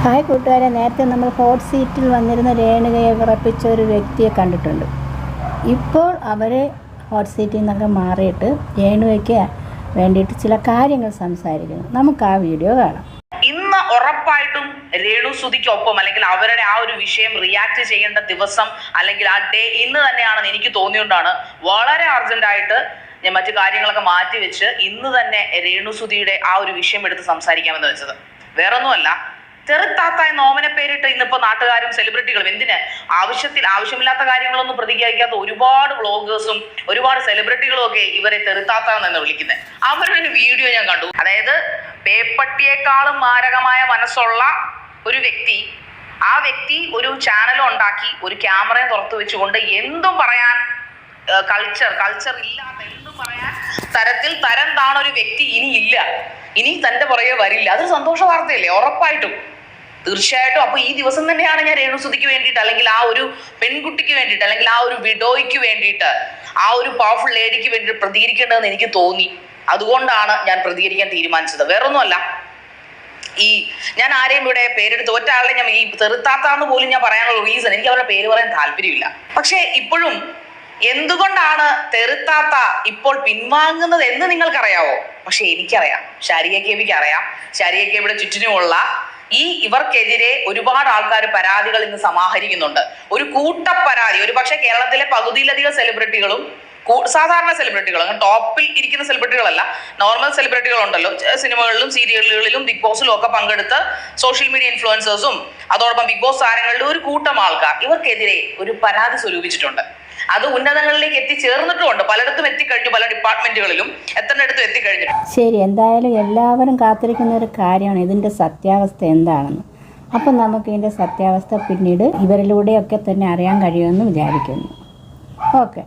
Hi കൂട്ടുകാരെ, നേരത്തെ നമ്മൾ ഹോട്ട് സീറ്റിൽ വന്നിരുന്ന രേണുകയെ വിറപ്പിച്ച ഒരു വ്യക്തിയെ കണ്ടിട്ടുണ്ട്. ഇപ്പോൾ അവർ ഹോട്ട് സീറ്റിൽ നിന്നൊക്കെ മാറിയിട്ട് രേണുകയ്ക്ക് വേണ്ടിയിട്ട് ചില കാര്യങ്ങൾ സംസാരിക്കുന്നു. നമുക്ക് ആ വീഡിയോ കാണാം. ഇന്ന് ഉറപ്പായിട്ടും രേണുസുതിക്കൊപ്പം അല്ലെങ്കിൽ അവരുടെ ആ ഒരു വിഷയം റിയാക്ട് ചെയ്യേണ്ട ദിവസം അല്ലെങ്കിൽ ആ ഡേ ഇന്ന് തന്നെയാണെന്ന് എനിക്ക് തോന്നിയോണ്ടാണ് വളരെ അർജന്റായിട്ട് ഞാൻ മറ്റു കാര്യങ്ങളൊക്കെ മാറ്റി വെച്ച് ഇന്ന് തന്നെ രേണുസുതിയുടെ ആ ഒരു വിഷയം എടുത്ത് സംസാരിക്കാമെന്ന് വെച്ചത്. വേറൊന്നുമല്ല, തെറുത്താത്ത എന്ന ഓമന പേരിട്ട് ഇന്നിപ്പോ നാട്ടുകാരും സെലിബ്രിറ്റികളും എന്തിന് ആവശ്യമില്ലാത്ത കാര്യങ്ങളൊന്നും പ്രതികരിക്കാത്ത ഒരുപാട് വ്ളോഗേഴ്സും ഒരുപാട് സെലിബ്രിറ്റികളും ഒക്കെ ഇവരെ തെറുത്താത്ത എന്ന് വിളിക്കുന്നത്. അവരുടെ വീഡിയോ ഞാൻ കണ്ടു. അതായത് പേപ്പട്ടിയേക്കാളും മാരകമായ മനസ്സുള്ള ഒരു വ്യക്തി, ആ വ്യക്തി ഒരു ചാനലും ഉണ്ടാക്കി ഒരു ക്യാമറയും തുറത്തു വെച്ചുകൊണ്ട് എന്തും പറയാൻ കൾച്ചർ ഇല്ലാത്ത എന്തും പറയാൻ തരത്തിൽ തരം താണൊരു വ്യക്തി ഇനി ഇല്ല, ഇനി തന്റെ പുറകെ വരില്ല. അതൊരു സന്തോഷ വാർത്തയല്ലേ? ഉറപ്പായിട്ടും, തീർച്ചയായിട്ടും. അപ്പൊ ഈ ദിവസം തന്നെയാണ് ഞാൻ രേണുസുതിക്ക് വേണ്ടിയിട്ട് അല്ലെങ്കിൽ ആ ഒരു പെൺകുട്ടിക്ക് വേണ്ടിയിട്ട് അല്ലെങ്കിൽ ആ ഒരു വിഡോയ്ക്ക് വേണ്ടിയിട്ട് ആ ഒരു പവർഫുൾ ലേഡിക്ക് വേണ്ടിയിട്ട് പ്രതികരിക്കേണ്ടതെന്ന് എനിക്ക് തോന്നി. അതുകൊണ്ടാണ് ഞാൻ പ്രതികരിക്കാൻ തീരുമാനിച്ചത്. വേറൊന്നുമല്ല, ഞാൻ ആരെയും ഇവിടെ പേരെടുത്ത് ഒറ്റയാളെ ഞാൻ ഈ തെറുത്താത്താന്ന് പോലും ഞാൻ പറയാനുള്ള റീസൺ, എനിക്ക് അവരുടെ പേര് പറയാൻ താല്പര്യമില്ല. പക്ഷെ ഇപ്പോഴും എന്തുകൊണ്ടാണ് തെറുത്താത്ത ഇപ്പോൾ പിൻവാങ്ങുന്നത് എന്ന് നിങ്ങൾക്കറിയാവോ? പക്ഷെ എനിക്കറിയാം, ഷാരിയ കേബിക്ക് അറിയാം. ഷാരിയ കേബിയുടെ ചുറ്റിനുമുള്ള ഇവർക്കെതിരെ ഒരുപാട് ആൾക്കാർ പരാതികൾ ഇന്ന് സമാഹരിക്കുന്നുണ്ട്. ഒരു കൂട്ടപ്പരാതി. ഒരു പക്ഷെ കേരളത്തിലെ പകുതിയിലധികം സെലിബ്രിറ്റികളും സാധാരണ സെലിബ്രിറ്റികളും, ടോപ്പിൽ ഇരിക്കുന്ന സെലിബ്രിറ്റികളല്ല, നോർമൽ സെലിബ്രിറ്റികളുണ്ടല്ലോ, സിനിമകളിലും സീരിയലുകളിലും ബിഗ് ബോസിലും ഒക്കെ പങ്കെടുത്ത് സോഷ്യൽ മീഡിയ ഇൻഫ്ലുവൻസേഴ്സും അതോടൊപ്പം ബിഗ് ബോസ് താരങ്ങളുടെ ഒരു കൂട്ടം ആൾക്കാർ ഇവർക്കെതിരെ ഒരു പരാതി സ്വരൂപിച്ചിട്ടുണ്ട്. അത് ഉന്നതങ്ങളിലേക്ക് എത്തിച്ചേർന്നിട്ടുമുണ്ട്. പലയിടത്തും എത്തിക്കഴിഞ്ഞു, പല ഡിപ്പാർട്ട്മെന്റുകളിലും എത്തേണ്ടടുത്തും എത്തിക്കഴിഞ്ഞു. ശരി, എന്തായാലും എല്ലാവരും കാത്തിരിക്കുന്ന ഒരു കാര്യമാണ് ഇതിൻ്റെ സത്യാവസ്ഥ എന്താണെന്ന്. അപ്പം നമുക്ക് ഇതിൻ്റെ സത്യാവസ്ഥ പിന്നീട് ഇവരിലൂടെയൊക്കെ തന്നെ അറിയാൻ കഴിയുമെന്ന് വിചാരിക്കുന്നു. ഓക്കെ.